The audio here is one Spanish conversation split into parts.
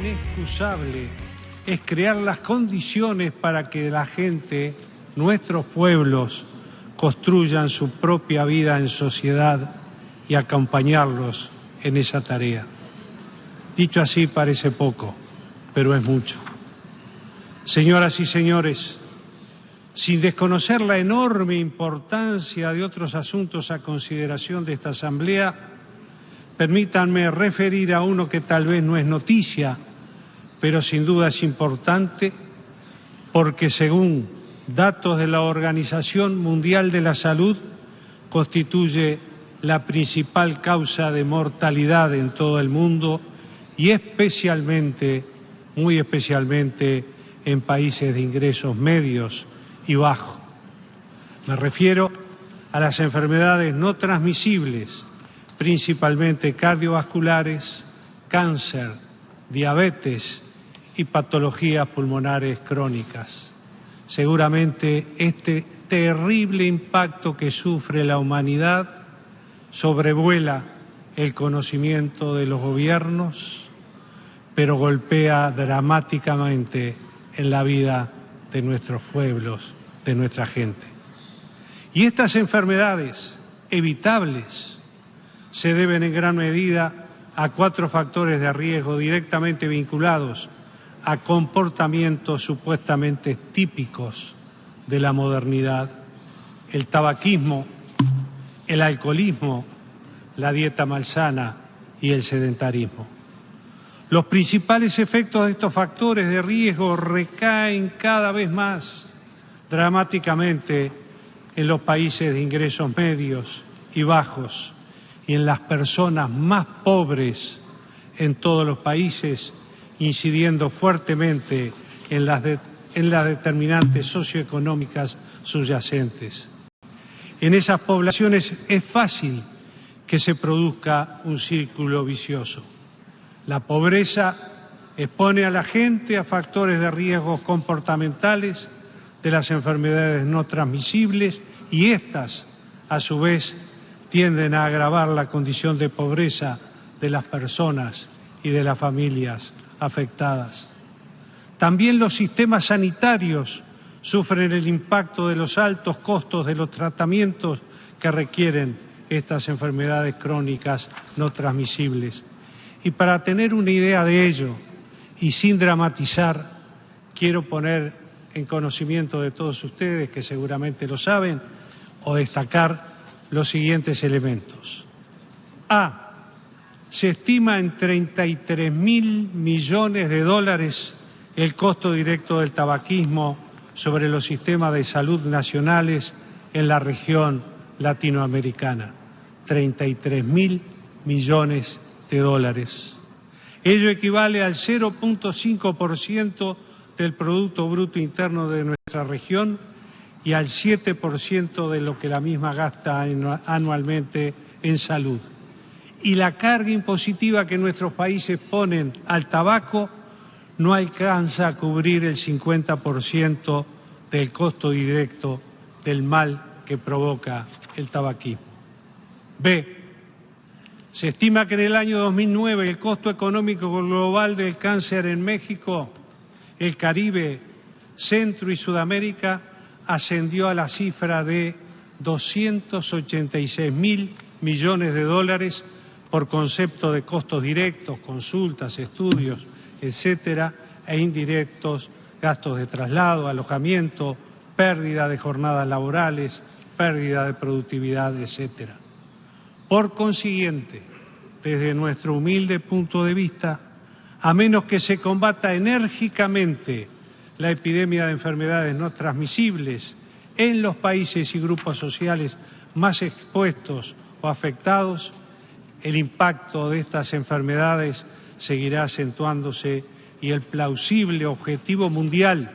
inexcusable es crear las condiciones para que la gente, nuestros pueblos, construyan su propia vida en sociedad y acompañarlos en esa tarea. Dicho así parece poco, pero es mucho. Señoras y señores, sin desconocer la enorme importancia de otros asuntos a consideración de esta Asamblea, permítanme referir a uno que tal vez no es noticia, pero sin duda es importante, porque según datos de la Organización Mundial de la Salud, constituye la principal causa de mortalidad en todo el mundo y especialmente, muy especialmente, en países de ingresos medios y bajos. Me refiero a las enfermedades no transmisibles, principalmente cardiovasculares, cáncer, diabetes y patologías pulmonares crónicas. Seguramente este terrible impacto que sufre la humanidad sobrevuela el conocimiento de los gobiernos, pero golpea dramáticamente en la vida de nuestros pueblos, de nuestra gente. Y estas enfermedades evitables se deben en gran medida a 4 factores de riesgo directamente vinculados a comportamientos supuestamente típicos de la modernidad: el tabaquismo, el alcoholismo, la dieta malsana y el sedentarismo. Los principales efectos de estos factores de riesgo recaen cada vez más dramáticamente en los países de ingresos medios y bajos y en las personas más pobres en todos los países, incidiendo fuertemente en las determinantes socioeconómicas subyacentes. En esas poblaciones es fácil que se produzca un círculo vicioso. La pobreza expone a la gente a factores de riesgos comportamentales de las enfermedades no transmisibles y estas, a su vez, tienden a agravar la condición de pobreza de las personas y de las familias afectadas. También los sistemas sanitarios sufren el impacto de los altos costos de los tratamientos que requieren estas enfermedades crónicas no transmisibles. Y para tener una idea de ello, y sin dramatizar, quiero poner en conocimiento de todos ustedes, que seguramente lo saben, o destacar los siguientes elementos. A. Se estima en 33.000 millones de dólares el costo directo del tabaquismo sobre los sistemas de salud nacionales en la región latinoamericana. 33.000 millones de dólares. Ello equivale al 0.5% del Producto Bruto Interno de nuestra región y al 7% de lo que la misma gasta anualmente en salud. Y la carga impositiva que nuestros países ponen al tabaco no alcanza a cubrir el 50% del costo directo del mal que provoca el tabaquismo. B. Se estima que en el año 2009 el costo económico global del cáncer en México, el Caribe, Centro y Sudamérica ascendió a la cifra de 286.000 millones de dólares por concepto de costos directos, consultas, estudios, etcétera, e indirectos, gastos de traslado, alojamiento, pérdida de jornadas laborales, pérdida de productividad, etcétera. Por consiguiente, desde nuestro humilde punto de vista, a menos que se combata enérgicamente la epidemia de enfermedades no transmisibles en los países y grupos sociales más expuestos o afectados, el impacto de estas enfermedades seguirá acentuándose y el plausible objetivo mundial,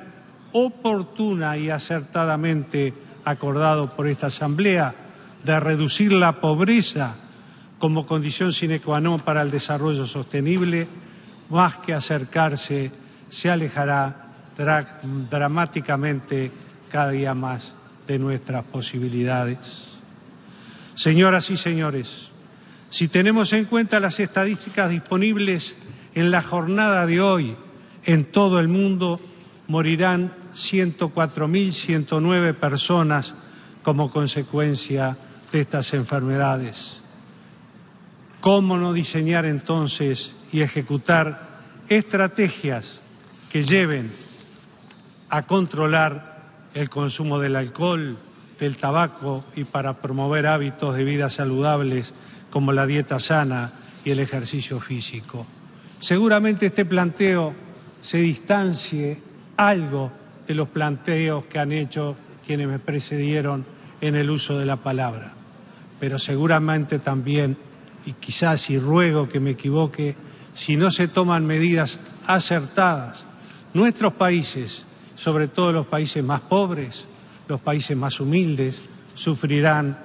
oportuna y acertadamente acordado por esta Asamblea, de reducir la pobreza como condición sine qua non para el desarrollo sostenible, más que acercarse, se alejará dramáticamente cada día más de nuestras posibilidades. Señoras y señores, si tenemos en cuenta las estadísticas disponibles, En la jornada de hoy, en todo el mundo, morirán 104.109 personas como consecuencia de estas enfermedades. ¿Cómo no diseñar entonces y ejecutar estrategias que lleven a controlar el consumo del alcohol, del tabaco y para promover hábitos de vida saludables como la dieta sana y el ejercicio físico? Seguramente este planteo se distancie algo de los planteos que han hecho quienes me precedieron en el uso de la palabra, pero seguramente también, y quizás, y ruego que me equivoque, si no se toman medidas acertadas, nuestros países, sobre todo los países más pobres, los países más humildes, sufrirán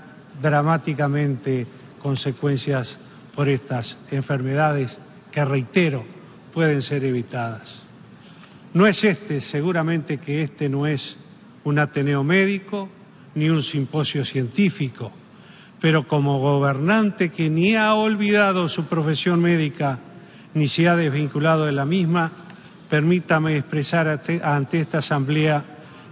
dramáticamente consecuencias por estas enfermedades que, reitero, pueden ser evitadas. No es seguramente que este no es un ateneo médico ni un simposio científico, pero como gobernante que ni ha olvidado su profesión médica ni se ha desvinculado de la misma, permítame expresar ante esta Asamblea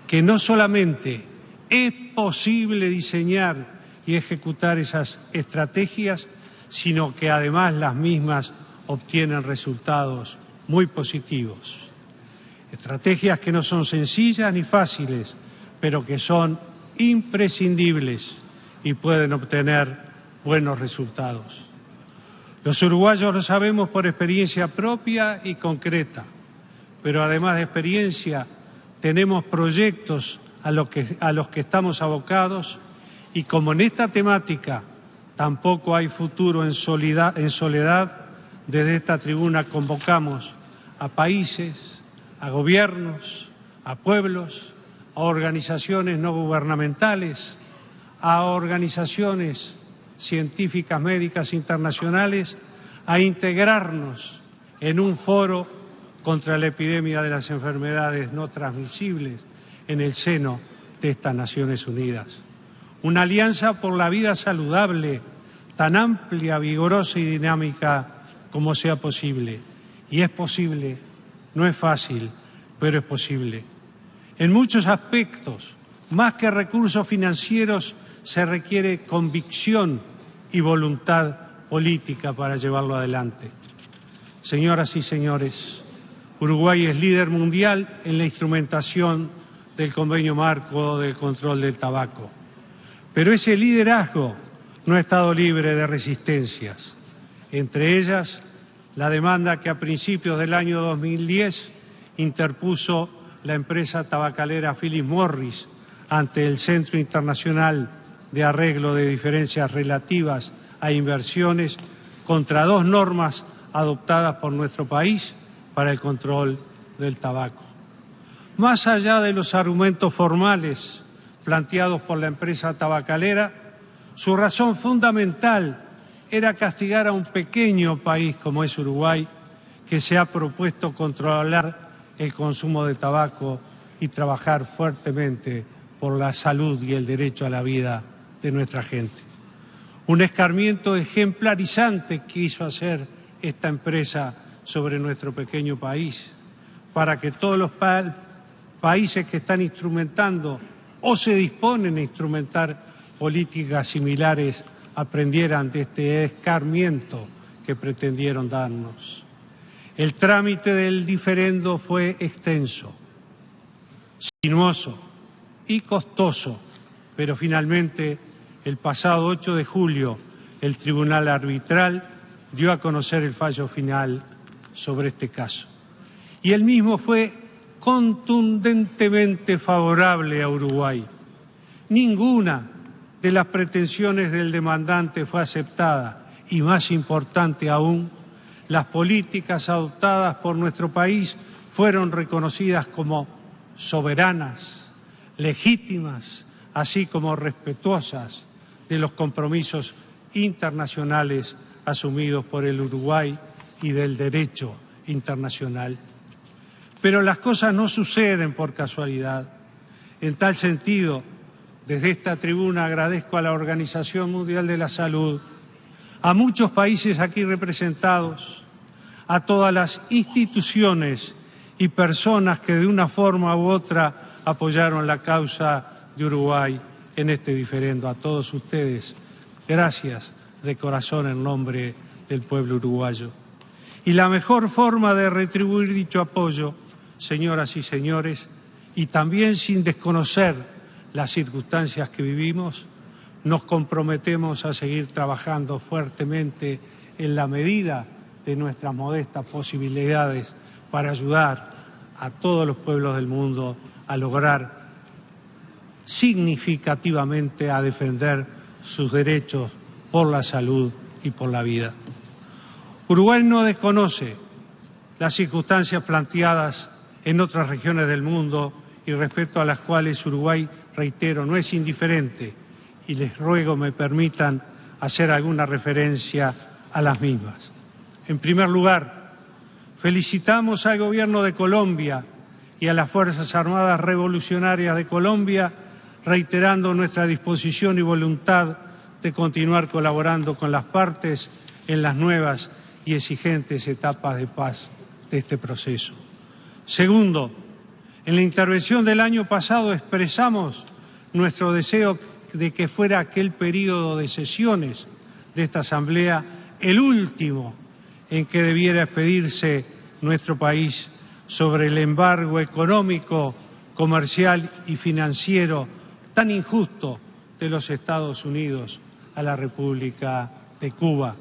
que no solamente es posible diseñar y ejecutar esas estrategias, sino que además las mismas obtienen resultados muy positivos. Estrategias que no son sencillas ni fáciles, pero que son imprescindibles y pueden obtener buenos resultados. Los uruguayos lo sabemos por experiencia propia y concreta, pero además de experiencia tenemos proyectos a los que estamos abocados y como en esta temática tampoco hay futuro en soledad, desde esta tribuna convocamos a países, a gobiernos, a pueblos, a organizaciones no gubernamentales, a organizaciones científicas médicas internacionales a integrarnos en un foro contra la epidemia de las enfermedades no transmisibles en el seno de estas Naciones Unidas. Una alianza por la vida saludable tan amplia, vigorosa y dinámica como sea posible. Y es posible, no es fácil, pero es posible. En muchos aspectos, más que recursos financieros, se requiere convicción y voluntad política para llevarlo adelante. Señoras y señores, Uruguay es líder mundial en la instrumentación del Convenio Marco del Control del Tabaco. Pero ese liderazgo no ha estado libre de resistencias, entre ellas la demanda que a principios del año 2010 interpuso la empresa tabacalera Philip Morris ante el Centro Internacional de Arreglo de Diferencias Relativas a Inversiones contra dos normas adoptadas por nuestro país para el control del tabaco. Más allá de los argumentos formales planteados por la empresa tabacalera, su razón fundamental era castigar a un pequeño país como es Uruguay, que se ha propuesto controlar el consumo de tabaco y trabajar fuertemente por la salud y el derecho a la vida de nuestra gente. Un escarmiento ejemplarizante quiso hacer esta empresa sobre nuestro pequeño país, para que todos los países que están instrumentando o se disponen a instrumentar políticas similares aprendieran de este escarmiento que pretendieron darnos. El trámite del diferendo fue extenso, sinuoso y costoso, pero finalmente el pasado 8 de julio el Tribunal Arbitral dio a conocer el fallo final sobre este caso. Y el mismo fue contundentemente favorable a Uruguay. Ninguna de las pretensiones del demandante fue aceptada y, más importante aún, las políticas adoptadas por nuestro país fueron reconocidas como soberanas, legítimas, así como respetuosas de los compromisos internacionales asumidos por el Uruguay y del derecho internacional. Pero las cosas no suceden por casualidad. En tal sentido, desde esta tribuna agradezco a la Organización Mundial de la Salud, a muchos países aquí representados, a todas las instituciones y personas que de una forma u otra apoyaron la causa de Uruguay en este diferendo. A todos ustedes, gracias de corazón en nombre del pueblo uruguayo. Y la mejor forma de retribuir dicho apoyo, señoras y señores, y también sin desconocer las circunstancias que vivimos, nos comprometemos a seguir trabajando fuertemente en la medida de nuestras modestas posibilidades para ayudar a todos los pueblos del mundo a lograr significativamente a defender sus derechos por la salud y por la vida. Uruguay no desconoce las circunstancias planteadas en otras regiones del mundo y respecto a las cuales Uruguay, reitero, no es indiferente y les ruego me permitan hacer alguna referencia a las mismas. En primer lugar, felicitamos al Gobierno de Colombia y a las Fuerzas Armadas Revolucionarias de Colombia, reiterando nuestra disposición y voluntad de continuar colaborando con las partes en las nuevas y exigentes etapas de paz de este proceso. Segundo, en la intervención del año pasado expresamos nuestro deseo de que fuera aquel periodo de sesiones de esta Asamblea el último en que debiera expedirse nuestro país sobre el embargo económico, comercial y financiero tan injusto de los Estados Unidos a la República de Cuba.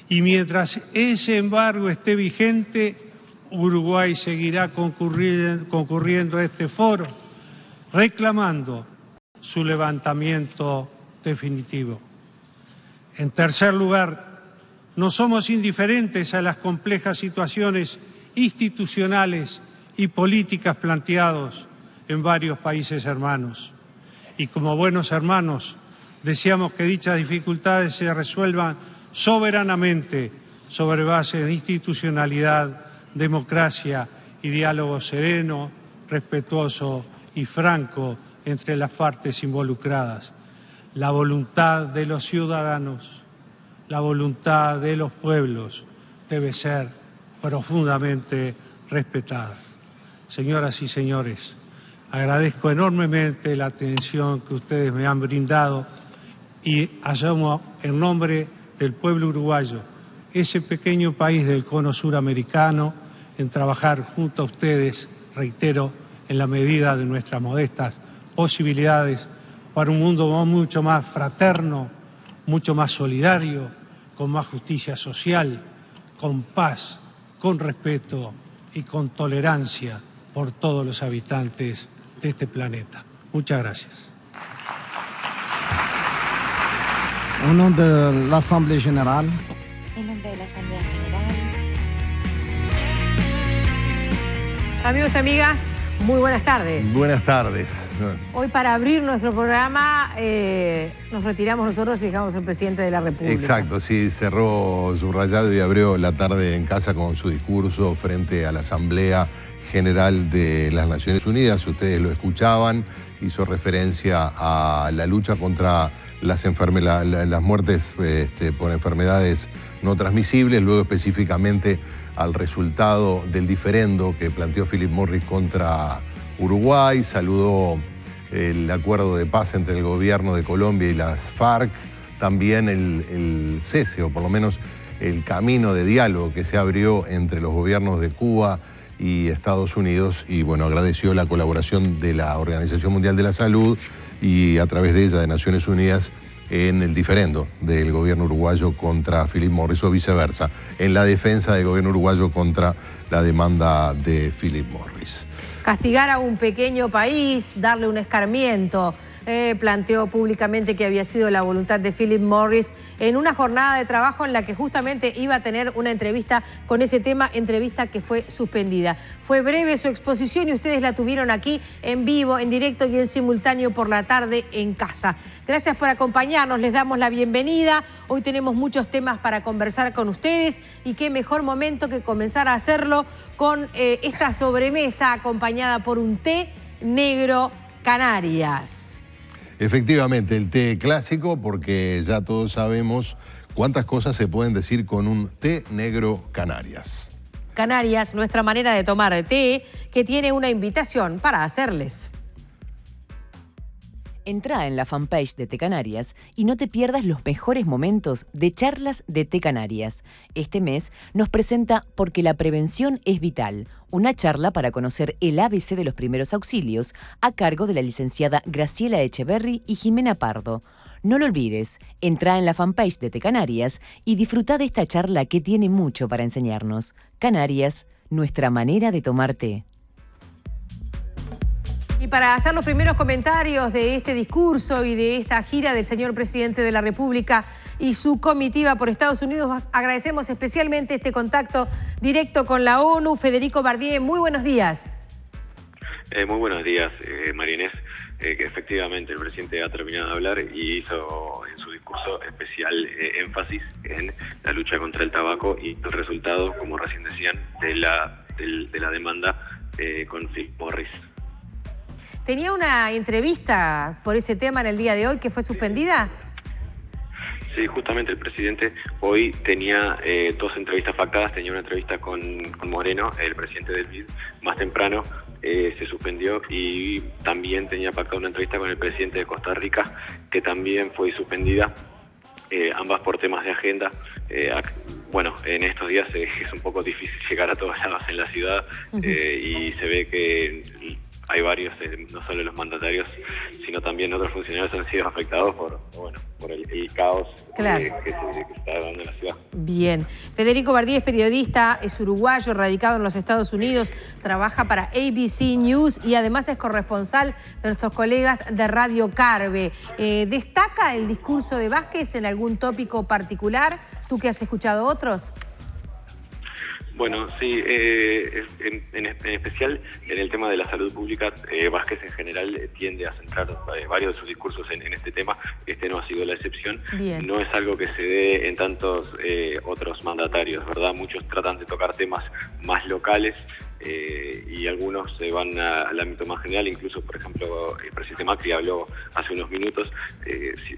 Y mientras ese embargo esté vigente, Uruguay seguirá concurriendo a este foro, reclamando su levantamiento definitivo. En tercer lugar, no somos indiferentes a las complejas situaciones institucionales y políticas planteadas en varios países hermanos. Y como buenos hermanos, deseamos que dichas dificultades se resuelvan soberanamente sobre base de institucionalidad, democracia y diálogo sereno, respetuoso y franco entre las partes involucradas. La voluntad de los ciudadanos, la voluntad de los pueblos debe ser profundamente respetada. Señoras y señores, agradezco enormemente la atención que ustedes me han brindado y asumo en nombre del pueblo uruguayo, ese pequeño país del cono suramericano, en trabajar junto a ustedes, reitero, en la medida de nuestras modestas posibilidades para un mundo mucho más fraterno, mucho más solidario, con más justicia social, con paz, con respeto y con tolerancia por todos los habitantes de este planeta. Muchas gracias. Au nom de l'Assemblée Générale. En nombre de la Asamblea General. Amigos y amigas, muy buenas tardes. Buenas tardes. Hoy para abrir nuestro programa nos retiramos nosotros y dejamos al presidente de la República. Exacto, sí, cerró subrayado y abrió la tarde en casa con su discurso frente a la Asamblea General de las Naciones Unidas. Ustedes lo escuchaban, hizo referencia a la lucha contra las muertes por enfermedades no transmisibles, luego específicamente al resultado del diferendo que planteó Philip Morris contra Uruguay, saludó el acuerdo de paz entre el gobierno de Colombia y las FARC, también el cese, o por lo menos el camino de diálogo que se abrió entre los gobiernos de Cuba y Estados Unidos, y bueno, agradeció la colaboración de la Organización Mundial de la Salud y a través de ella de Naciones Unidas en el diferendo del gobierno uruguayo contra Philip Morris o viceversa, en la defensa del gobierno uruguayo contra la demanda de Philip Morris. Castigar a un pequeño país, darle un escarmiento, planteó públicamente que había sido la voluntad de Philip Morris en una jornada de trabajo en la que justamente iba a tener una entrevista con ese tema, entrevista que fue suspendida. Fue breve su exposición y ustedes la tuvieron aquí en vivo, en directo y en simultáneo por la tarde en casa. Gracias por acompañarnos, les damos la bienvenida. Hoy tenemos muchos temas para conversar con ustedes y qué mejor momento que comenzar a hacerlo con esta sobremesa acompañada por un té negro Canarias. Efectivamente, el té clásico, porque ya todos sabemos ¿Cuántas cosas se pueden decir con un té negro Canarias? Canarias, nuestra manera de tomar té, que tiene una invitación para hacerles. Entrá en la fanpage de Té Canarias y no te pierdas los mejores momentos de charlas de Té Canarias. Este mes nos presenta Porque la prevención es vital, una charla para conocer el ABC de los primeros auxilios a cargo de la licenciada Graciela Echeverry y Jimena Pardo. No lo olvides, entrá en la fanpage de Té Canarias y disfrutá de esta charla que tiene mucho para enseñarnos. Canarias, nuestra manera de tomar té. Y para hacer los primeros comentarios de este discurso y de esta gira del señor presidente de la República y su comitiva por Estados Unidos, agradecemos especialmente este contacto directo con la ONU. Federico Bardier, muy buenos días. Muy buenos días, María Inés. Que efectivamente el presidente ha terminado de hablar y hizo en su discurso especial énfasis en la lucha contra el tabaco y el resultado, como recién decían, de la demanda con Philip Morris. Tenía una entrevista por ese tema en el día de hoy que fue suspendida. Sí, justamente el presidente hoy tenía dos entrevistas pactadas. Tenía una entrevista con Moreno, el presidente del BID, más temprano se suspendió, y también tenía pactada una entrevista con el presidente de Costa Rica, que también fue suspendida, ambas por temas de agenda. Bueno, en estos días es un poco difícil llegar a todos lados en la ciudad, y se ve que hay varios, no solo los mandatarios, sino también otros funcionarios han sido afectados por el caos claro. que se está dando en la ciudad. Bien. Federico Bardier es periodista, es uruguayo, radicado en los Estados Unidos, trabaja para ABC News y además es corresponsal de nuestros colegas de Radio Carve. ¿Destaca el discurso de Vázquez en algún tópico particular? ¿Tú que has escuchado otros? Bueno, sí, en especial en el tema de la salud pública, Vázquez en general tiende a centrar varios de sus discursos en este tema. Este no ha sido la excepción. Bien. No es algo que se dé en tantos otros mandatarios, ¿verdad? Muchos tratan de tocar temas más locales y algunos se van al ámbito más general. Incluso, por ejemplo, el presidente Macri habló hace unos minutos,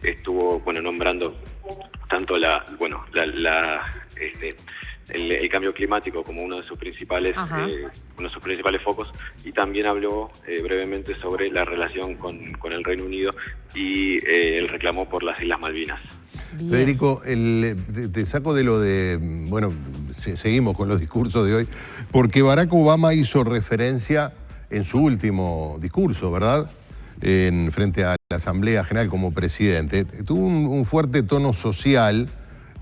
estuvo nombrando tanto el cambio climático como uno de sus principales focos, y también habló brevemente sobre la relación con el Reino Unido y el reclamo por las Islas Malvinas. Bien. Federico, te saco de lo de... Bueno, seguimos con los discursos de hoy, porque Barack Obama hizo referencia en su último discurso, ¿verdad?, frente a la Asamblea General como presidente. Tuvo un fuerte tono social,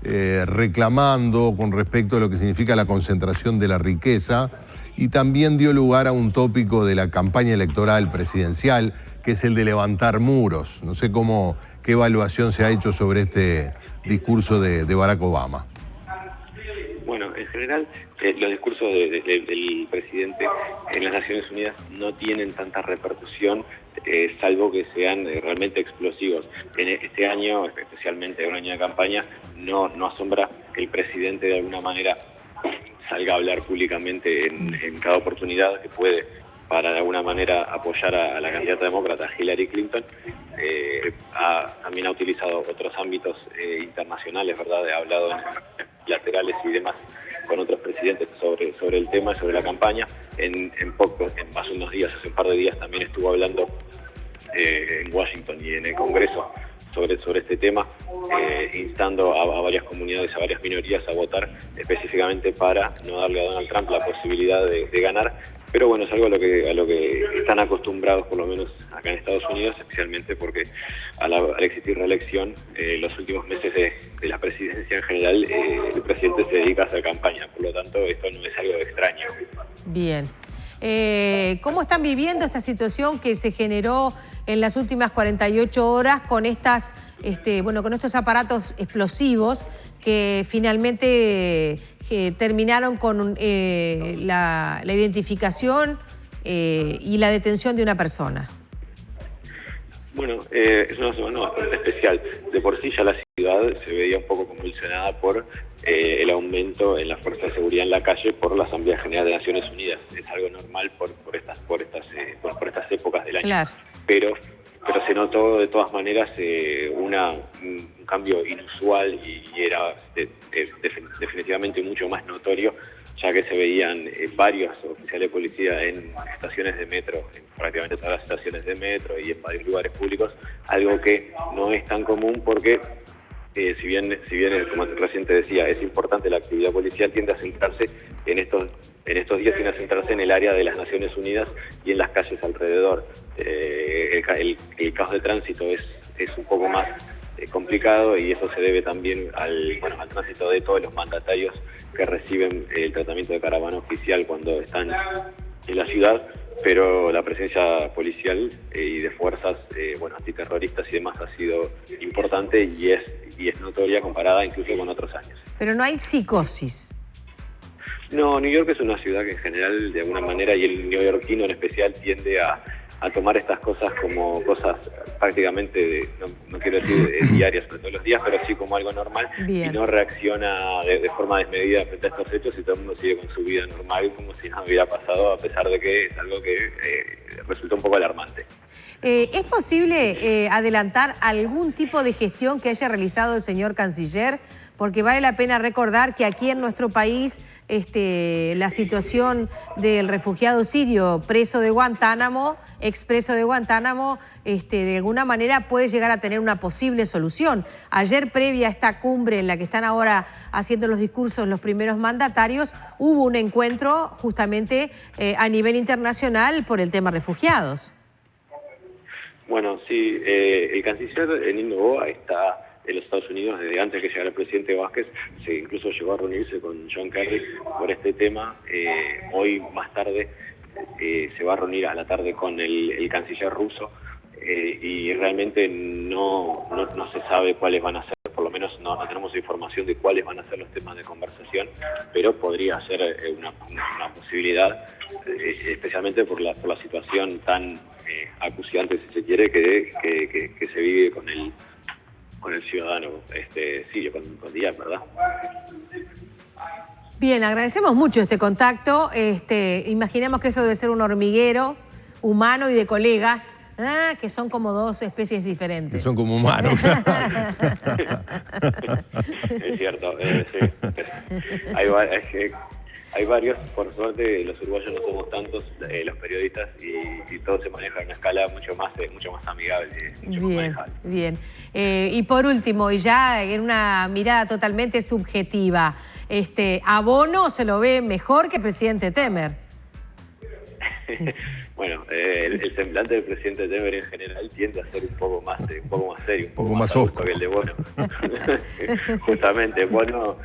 reclamando con respecto a lo que significa la concentración de la riqueza, y también dio lugar a un tópico de la campaña electoral presidencial, que es el de levantar muros. No sé qué evaluación se ha hecho sobre este discurso de Barack Obama. Bueno, en general los discursos del presidente en las Naciones Unidas no tienen tanta repercusión, salvo que sean realmente explosivos. En este año, especialmente un año de campaña, no asombra que el presidente de alguna manera salga a hablar públicamente en cada oportunidad que puede, para de alguna manera apoyar a la candidata demócrata Hillary Clinton. También ha utilizado otros ámbitos internacionales, ¿verdad? Ha hablado en laterales y demás con otros presidentes sobre el tema, sobre la campaña. Hace unos días, hace un par de días, también estuvo hablando en Washington y en el Congreso sobre este tema, instando a varias comunidades, a varias minorías a votar específicamente para no darle a Donald Trump la posibilidad de ganar. Pero bueno, es algo a lo que están acostumbrados, por lo menos acá en Estados Unidos, especialmente porque al existir reelección, los últimos meses de la presidencia en general, el presidente se dedica a hacer campaña. Por lo tanto, esto no es algo extraño. Bien. ¿Cómo están viviendo esta situación que se generó en las últimas 48 horas con con estos aparatos explosivos que finalmente terminaron con la identificación y la detención de una persona? Bueno, es una semana bastante especial. De por sí ya la ciudad se veía un poco convulsionada por el aumento en la fuerza de seguridad en la calle por la Asamblea General de Naciones Unidas. Es algo normal por estas épocas del año. Claro. Pero se notó de todas maneras un cambio inusual y era definitivamente mucho más notorio, ya que se veían varios oficiales de policía en estaciones de metro, en prácticamente todas las estaciones de metro y en varios lugares públicos, algo que no es tan común porque si bien como recién te decía, es importante la actividad policial, tiende a centrarse en estos días, tiende a centrarse en el área de las Naciones Unidas y en las calles alrededor. El caos de tránsito es un poco más complicado, y eso se debe también al tránsito de todos los mandatarios que reciben el tratamiento de caravana oficial cuando están en la ciudad, pero la presencia policial y de fuerzas antiterroristas y demás ha sido importante y es notoria comparada incluso con otros años. Pero no hay psicosis. No, New York es una ciudad que en general, de alguna manera, y el neoyorquino en especial, tiende a tomar estas cosas como cosas prácticamente, no quiero decir diarias de todos los días, pero sí como algo normal. Bien. Y no reacciona de forma desmedida frente a estos hechos, y todo el mundo sigue con su vida normal como si nada hubiera pasado, a pesar de que es algo que resulta un poco alarmante. ¿Es posible adelantar algún tipo de gestión que haya realizado el señor canciller? Porque vale la pena recordar que aquí en nuestro país la situación del refugiado sirio preso de Guantánamo, expreso de Guantánamo, de alguna manera puede llegar a tener una posible solución. Ayer, previa a esta cumbre en la que están ahora haciendo los discursos los primeros mandatarios, hubo un encuentro justamente a nivel internacional por el tema refugiados. Bueno, sí, el canciller Denis Noboa está en los Estados Unidos desde antes que llegara el presidente Vázquez. Se incluso llegó a reunirse con John Kerry por este tema. Hoy más tarde se va a reunir a la tarde con el canciller ruso, y realmente no se sabe cuáles van a ser, por lo menos no tenemos información de cuáles van a ser los temas de conversación, pero podría ser una posibilidad, especialmente por la situación tan acuciante, si se quiere, que se vive con el ciudadano sirio, con Díaz, ¿verdad? Bien, agradecemos mucho este contacto. Imaginemos que eso debe ser un hormiguero humano y de colegas, que son como dos especies diferentes. Que son como humanos, claro. Es cierto, sí. Hay varios, por suerte los uruguayos no somos tantos, los periodistas, y todo se maneja en una escala mucho más amigable, mucho más manejable. Bien. Y por último, y ya en una mirada totalmente subjetiva, ¿a Bono se lo ve mejor que el presidente Temer? Bueno, el semblante del presidente Temer en general tiende a ser un poco más serio, un poco más osco que el de Bono. Justamente, Bono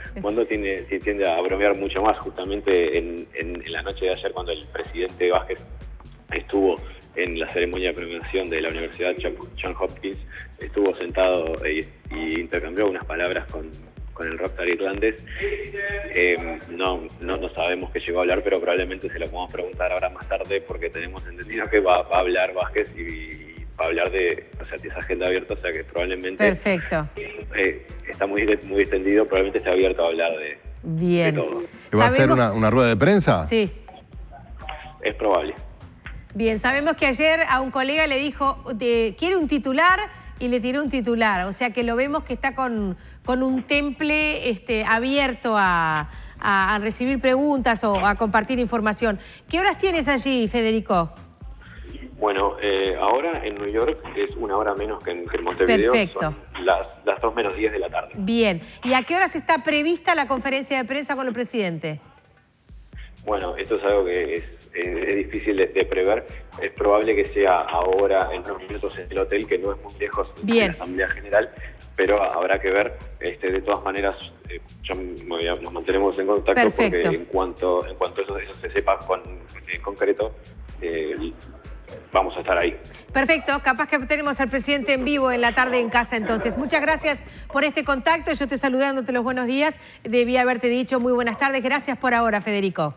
tiende a bromear mucho más. Justamente en la noche de ayer, cuando el presidente Vázquez estuvo en la ceremonia de premiación de la Universidad Johns Hopkins, estuvo sentado y intercambió unas palabras con el rockstar irlandés. No sabemos qué llegó a hablar, pero probablemente se lo podemos preguntar ahora más tarde, porque tenemos entendido que va a hablar Vázquez y va a hablar de esa agenda abierta, o sea que probablemente... Perfecto. Está muy extendido, probablemente está abierto a hablar de todo. ¿Va a ser una rueda de prensa? Sí. Es probable. Bien, sabemos que ayer a un colega le dijo, quiere un titular, y le tiró un titular, o sea que lo vemos que está con un temple abierto a recibir preguntas o a compartir información. ¿Qué horas tienes allí, Federico? Bueno, ahora en New York es una hora menos que en Montevideo. Perfecto. Son las 2 menos 10 de la tarde. Bien. ¿Y a qué horas está prevista la conferencia de prensa con el presidente? Bueno, esto es algo que es difícil de prever. Es probable que sea ahora, en unos minutos, en el hotel, que no es muy lejos de la Asamblea General, pero habrá que ver. De todas maneras, nos mantenemos en contacto. Perfecto. Porque en cuanto eso se sepa en concreto, vamos a estar ahí. Perfecto, capaz que tenemos al presidente en vivo en la tarde en casa entonces. Muchas gracias por este contacto. Yo te saludé dándote los buenos días. Debí haberte dicho muy buenas tardes. Gracias por ahora, Federico.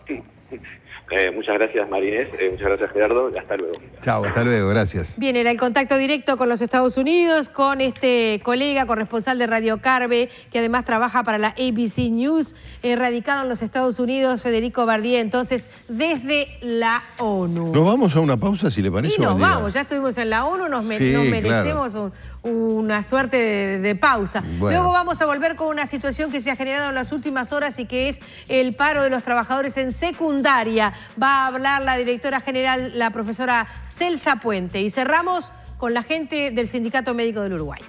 Muchas gracias, Marinés. Muchas gracias, Gerardo. Hasta luego. Chao, hasta luego. Gracias. Bien, era el contacto directo con los Estados Unidos, con este colega corresponsal de Radio Carve, que además trabaja para la ABC News, radicado en los Estados Unidos, Federico Bardier, entonces, desde la ONU. Nos vamos a una pausa, si le parece. Y nos vamos, ya estuvimos en la ONU, nos merecemos una suerte de pausa. Bueno. Luego vamos a volver con una situación que se ha generado en las últimas horas y que es el paro de los trabajadores en secundaria. Va a hablar la directora general, la profesora Celsa Puente. Y cerramos con la gente del Sindicato Médico del Uruguay.